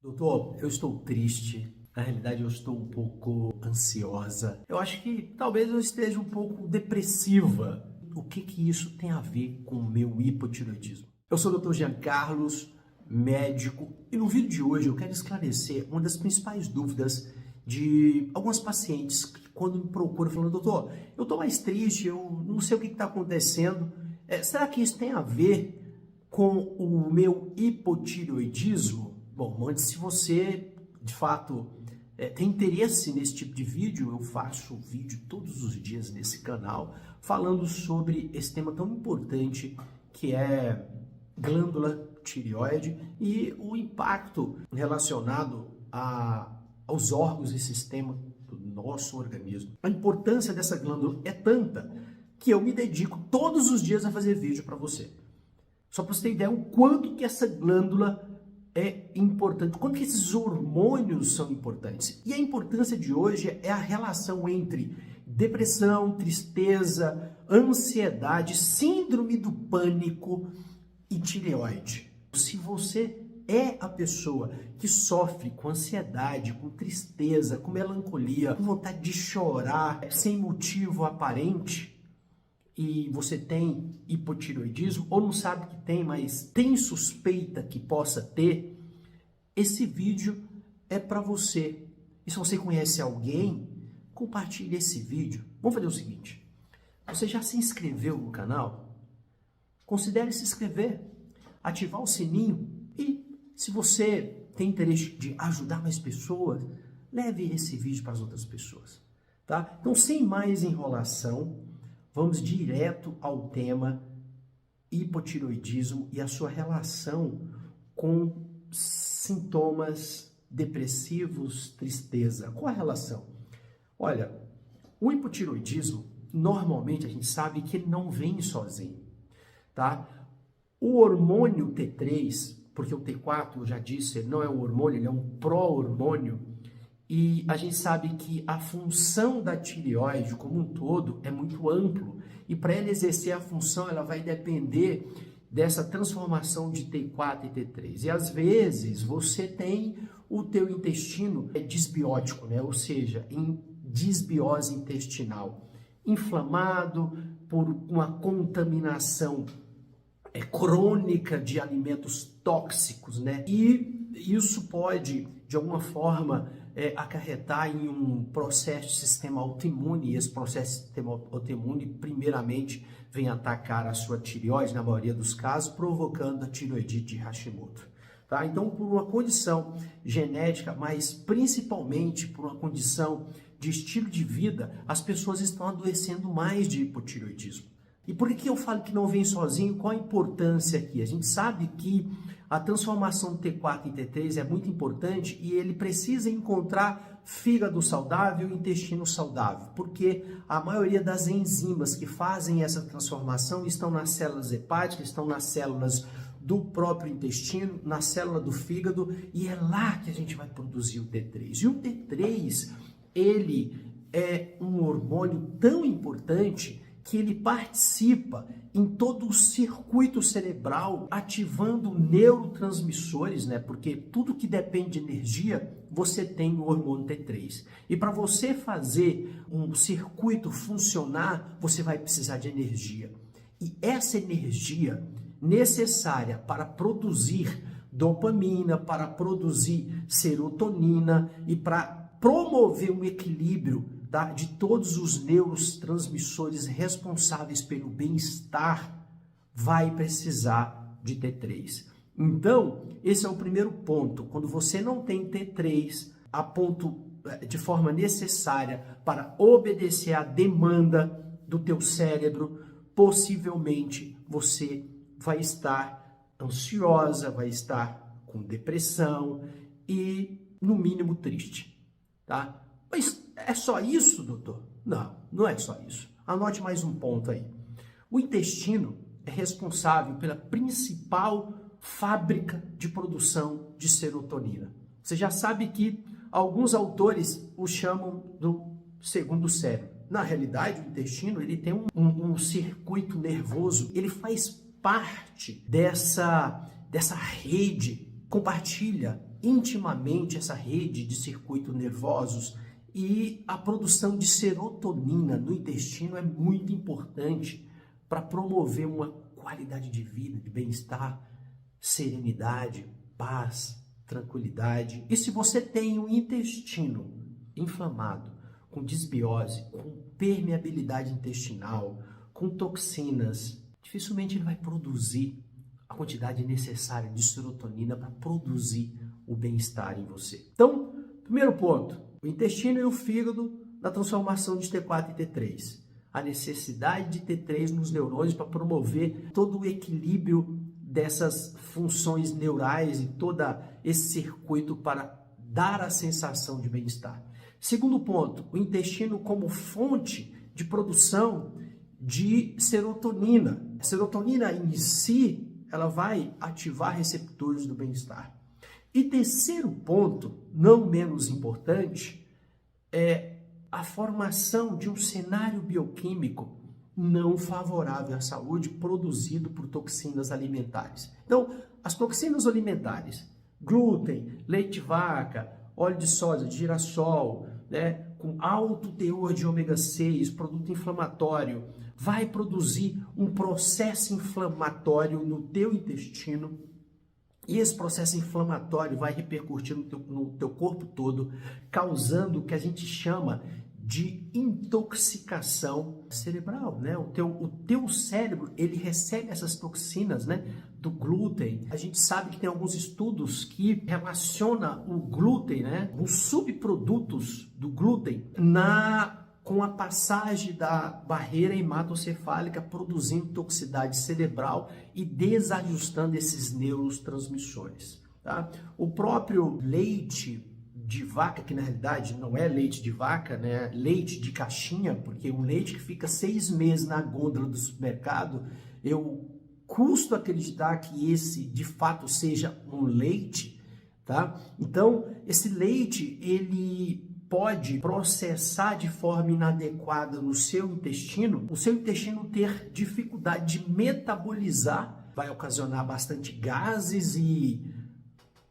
Doutor, eu estou triste. Na realidade, eu estou um pouco ansiosa. Eu acho que talvez eu esteja um pouco depressiva. O que isso tem a ver com o meu hipotireoidismo? Eu sou o Dr. Jean Carlos, médico, e no vídeo de hoje eu quero esclarecer uma das principais dúvidas de algumas pacientes que quando me procuram falando, doutor, eu estou mais triste, eu não sei o que está acontecendo. Será que isso tem a ver com o meu hipotireoidismo? Bom, antes, se você, de fato, tem interesse nesse tipo de vídeo, eu faço vídeo todos os dias nesse canal falando sobre esse tema tão importante que é glândula tireoide e o impacto relacionado aos órgãos e sistema do nosso organismo. A importância dessa glândula é tanta que eu me dedico todos os dias a fazer vídeo para você. Só para você ter ideia o quanto que essa glândula é importante, quanto que esses hormônios são importantes. E a importância de hoje é a relação entre depressão, tristeza, ansiedade, síndrome do pânico e tireoide. Se você é a pessoa que sofre com ansiedade, com tristeza, com melancolia, com vontade de chorar, sem motivo aparente, e você tem hipotireoidismo, ou não sabe que tem, mas tem suspeita que possa ter, esse vídeo é para você. E se você conhece alguém, compartilhe esse vídeo. Vamos fazer o seguinte, você já se inscreveu no canal? Considere se inscrever, ativar o sininho e se você tem interesse de ajudar mais pessoas, leve esse vídeo para as outras pessoas, tá? Então, sem mais enrolação, vamos direto ao tema hipotireoidismo e a sua relação com sintomas depressivos, tristeza. Qual a relação? Olha, o hipotireoidismo, normalmente a gente sabe que ele não vem sozinho, tá? O hormônio T3, porque o T4, eu já disse, ele não é um hormônio, ele é um pró-hormônio, e a gente sabe que a função da tireoide como um todo é muito amplo e para ela exercer a função ela vai depender dessa transformação de T4 e T3. E às vezes você tem o teu intestino disbiótico, né? Ou seja, em disbiose intestinal, inflamado por uma contaminação crônica de alimentos tóxicos, né? E isso pode, de alguma forma, acarretar em um processo de sistema autoimune, e esse processo de sistema autoimune, primeiramente, vem atacar a sua tireoide, na maioria dos casos, provocando a tireoidite de Hashimoto. Tá? Então, por uma condição genética, mas principalmente por uma condição de estilo de vida, as pessoas estão adoecendo mais de hipotireoidismo. E por que eu falo que não vem sozinho? Qual a importância aqui? A gente sabe que a transformação de T4 em T3 é muito importante e ele precisa encontrar fígado saudável e intestino saudável, porque a maioria das enzimas que fazem essa transformação estão nas células hepáticas, estão nas células do próprio intestino, na célula do fígado, e é lá que a gente vai produzir o T3. E o T3, ele é um hormônio tão importante que ele participa em todo o circuito cerebral, ativando neurotransmissores, né? Porque tudo que depende de energia, você tem o hormônio T3. E para você fazer um circuito funcionar, você vai precisar de energia. E essa energia necessária para produzir dopamina, para produzir serotonina e para promover um equilíbrio de todos os neurotransmissores responsáveis pelo bem-estar, vai precisar de T3. Então, esse é o primeiro ponto. Quando você não tem T3 a ponto de forma necessária para obedecer à demanda do teu cérebro, possivelmente você vai estar ansiosa, vai estar com depressão e, no mínimo, triste, tá? Mas é só isso, doutor? Não, não é só isso. Anote mais um ponto aí. O intestino é responsável pela principal fábrica de produção de serotonina. Você já sabe que alguns autores o chamam do segundo cérebro. Na realidade, o intestino ele tem um circuito nervoso, ele faz parte dessa rede, compartilha intimamente essa rede de circuitos nervosos e a produção de serotonina no intestino é muito importante para promover uma qualidade de vida, de bem-estar, serenidade, paz, tranquilidade. E se você tem um intestino inflamado, com disbiose, com permeabilidade intestinal, com toxinas, dificilmente ele vai produzir a quantidade necessária de serotonina para produzir o bem-estar em você. Então, primeiro ponto, o intestino e o fígado na transformação de T4 e T3. A necessidade de T3 nos neurônios para promover todo o equilíbrio dessas funções neurais e todo esse circuito para dar a sensação de bem-estar. Segundo ponto, o intestino como fonte de produção de serotonina. A serotonina em si, ela vai ativar receptores do bem-estar. E terceiro ponto, não menos importante, é a formação de um cenário bioquímico não favorável à saúde produzido por toxinas alimentares. Então, as toxinas alimentares, glúten, leite de vaca, óleo de soja, de girassol, né, com alto teor de ômega 6, produto inflamatório, vai produzir um processo inflamatório no teu intestino. E esse processo inflamatório vai repercutir no teu corpo todo, causando o que a gente chama de intoxicação cerebral, né? O teu cérebro, ele recebe essas toxinas, né, do glúten. A gente sabe que tem alguns estudos que relacionam o glúten, né, os subprodutos do glúten com a passagem da barreira hematocefálica, produzindo toxicidade cerebral e desajustando esses neurotransmissores. Tá? O próprio leite de vaca, que na realidade não é leite de vaca, né? Leite de caixinha, porque um leite que fica 6 meses na gôndola do supermercado, eu custo acreditar que esse de fato seja um leite, tá? Então, esse leite, ele pode processar de forma inadequada no seu intestino, o seu intestino ter dificuldade de metabolizar, vai ocasionar bastante gases e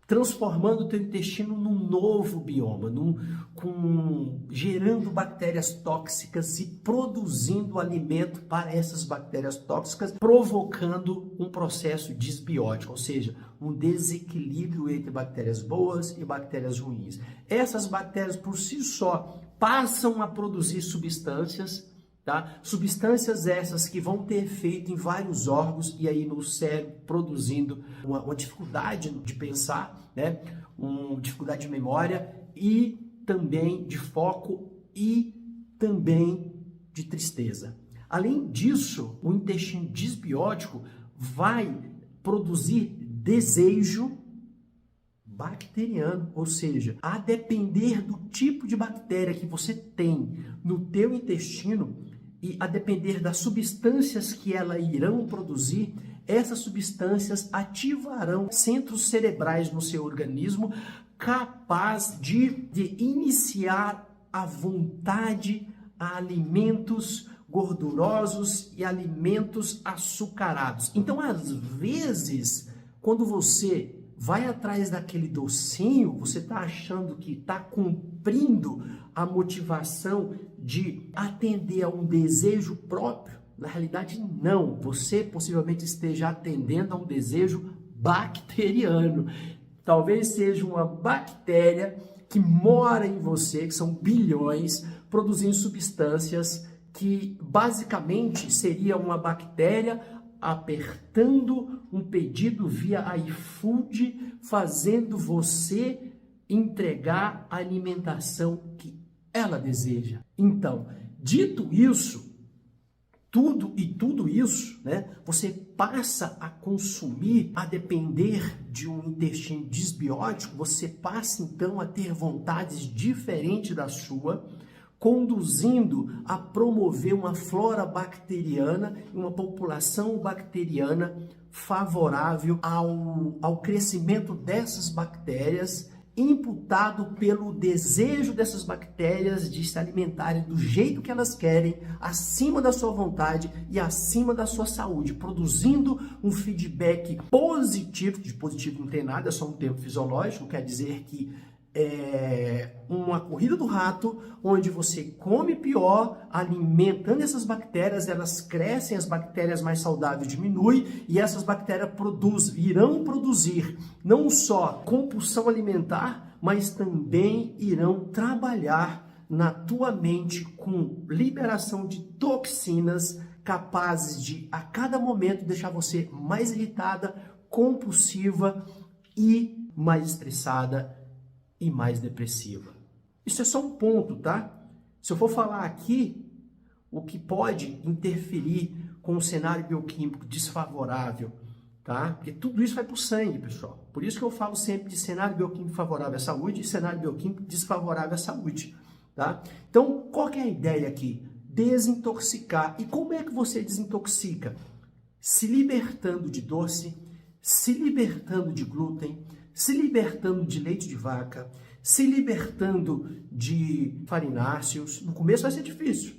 transformando o teu intestino num novo bioma, gerando bactérias tóxicas e produzindo alimento para essas bactérias tóxicas, provocando um processo disbiótico, ou seja, um desequilíbrio entre bactérias boas e bactérias ruins. Essas bactérias por si só passam a produzir substâncias, tá? Substâncias essas que vão ter efeito em vários órgãos e aí no cérebro, produzindo uma dificuldade de pensar, né? Uma dificuldade de memória e também de foco e também de tristeza. Além disso, o intestino disbiótico vai produzir desejo bacteriano, ou seja, a depender do tipo de bactéria que você tem no teu intestino e a depender das substâncias que elas irão produzir, essas substâncias ativarão centros cerebrais no seu organismo capaz de iniciar a vontade a alimentos gordurosos e alimentos açucarados. Então, às vezes, quando você vai atrás daquele docinho, você está achando que está cumprindo a motivação de atender a um desejo próprio. Na realidade, não. Você possivelmente esteja atendendo a um desejo bacteriano. Talvez seja uma bactéria que mora em você, que são bilhões, produzindo substâncias que basicamente seria uma bactéria apertando um pedido via iFood, fazendo você entregar a alimentação que ela deseja. Então, dito isso, tudo isso, né, você passa a consumir, a depender de um intestino disbiótico, você passa então a ter vontades diferentes da sua, conduzindo a promover uma flora bacteriana, uma população bacteriana favorável ao crescimento dessas bactérias imputado pelo desejo dessas bactérias de se alimentarem do jeito que elas querem, acima da sua vontade e acima da sua saúde, produzindo um feedback positivo. De positivo não tem nada, é só um termo fisiológico, quer dizer que é uma corrida do rato, onde você come pior, alimentando essas bactérias, elas crescem, as bactérias mais saudáveis diminuem e essas bactérias irão produzir não só compulsão alimentar, mas também irão trabalhar na tua mente com liberação de toxinas capazes de, a cada momento, deixar você mais irritada, compulsiva e mais estressada e mais depressiva. Isso é só um ponto, tá? Se eu for falar aqui, o que pode interferir com um cenário bioquímico desfavorável, tá? Porque tudo isso vai para o sangue, pessoal. Por isso que eu falo sempre de cenário bioquímico favorável à saúde e cenário bioquímico desfavorável à saúde, tá? Então, qual que é a ideia aqui? Desintoxicar. E como é que você desintoxica? Se libertando de doce, se libertando de glúten, se libertando de leite de vaca, se libertando de farináceos. No começo vai ser difícil.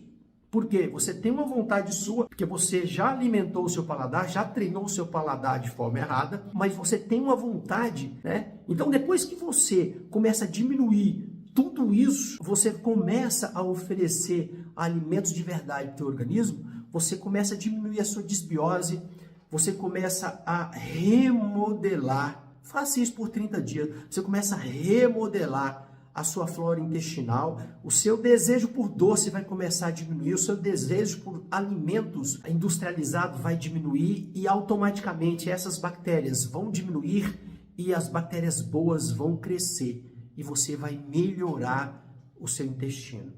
Por quê? Você tem uma vontade sua, porque você já alimentou o seu paladar, já treinou o seu paladar de forma errada, mas você tem uma vontade, né? Então, depois que você começa a diminuir tudo isso, você começa a oferecer alimentos de verdade para o teu organismo, você começa a diminuir a sua desbiose, você começa a remodelar. Faça isso por 30 dias. Você começa a remodelar a sua flora intestinal. O seu desejo por doce vai começar a diminuir. O seu desejo por alimentos industrializados vai diminuir. E automaticamente essas bactérias vão diminuir e as bactérias boas vão crescer. E você vai melhorar o seu intestino.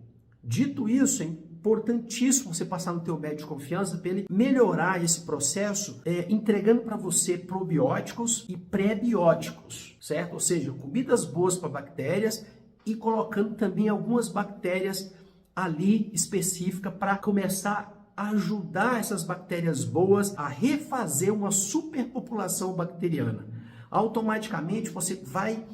Dito isso, é importantíssimo você passar no teu médico de confiança para ele melhorar esse processo, entregando para você probióticos e pré-bióticos, certo? Ou seja, comidas boas para bactérias e colocando também algumas bactérias ali específicas para começar a ajudar essas bactérias boas a refazer uma superpopulação bacteriana. Automaticamente você vai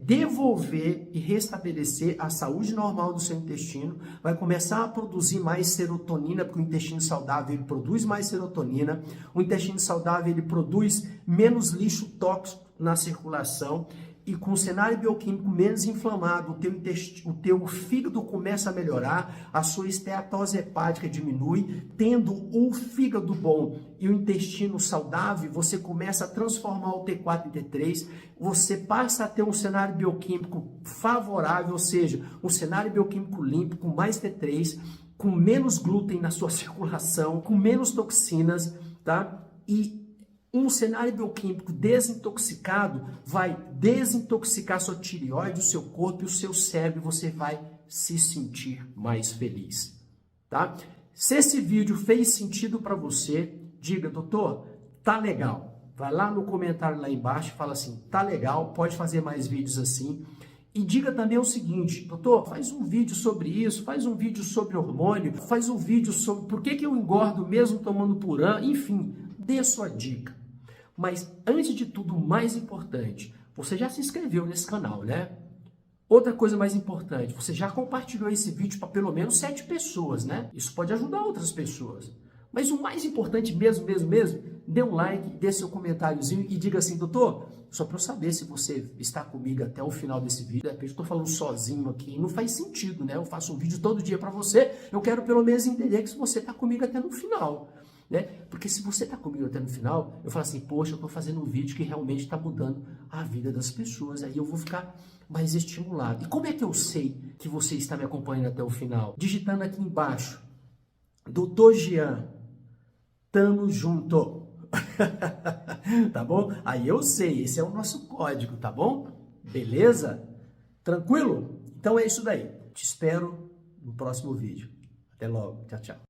devolver e restabelecer a saúde normal do seu intestino, vai começar a produzir mais serotonina, porque o intestino saudável ele produz mais serotonina, o intestino saudável ele produz menos lixo tóxico na circulação e com o cenário bioquímico menos inflamado, o teu fígado começa a melhorar, a sua esteatose hepática diminui, tendo o fígado bom e o intestino saudável, você começa a transformar o T4 em T3, você passa a ter um cenário bioquímico favorável, ou seja, um cenário bioquímico limpo, com mais T3, com menos glúten na sua circulação, com menos toxinas, tá? E um cenário bioquímico desintoxicado vai desintoxicar sua tireoide, o seu corpo e o seu cérebro, e você vai se sentir mais feliz, tá? Se esse vídeo fez sentido para você, diga, doutor, tá legal. Vai lá no comentário lá embaixo e fala assim, tá legal, pode fazer mais vídeos assim. E diga também o seguinte, doutor, faz um vídeo sobre isso, faz um vídeo sobre hormônio, faz um vídeo sobre por que eu engordo mesmo tomando Puran, enfim, dê a sua dica. Mas, antes de tudo, o mais importante, você já se inscreveu nesse canal, né? Outra coisa mais importante, você já compartilhou esse vídeo para pelo menos 7 pessoas, né? Isso pode ajudar outras pessoas. Mas o mais importante mesmo, dê um like, dê seu comentáriozinho e diga assim, doutor, só para eu saber se você está comigo até o final desse vídeo, de repente eu estou falando sozinho aqui, não faz sentido, né? Eu faço um vídeo todo dia para você, eu quero pelo menos entender que você está comigo até no final. Né? Porque se você está comigo até no final, eu falo assim, poxa, eu estou fazendo um vídeo que realmente está mudando a vida das pessoas, aí eu vou ficar mais estimulado. E como é que eu sei que você está me acompanhando até o final? Digitando aqui embaixo, Dr. Jean, tamo junto, tá bom? Aí eu sei, esse é o nosso código, tá bom? Beleza? Tranquilo? Então é isso daí, te espero no próximo vídeo. Até logo, tchau, tchau.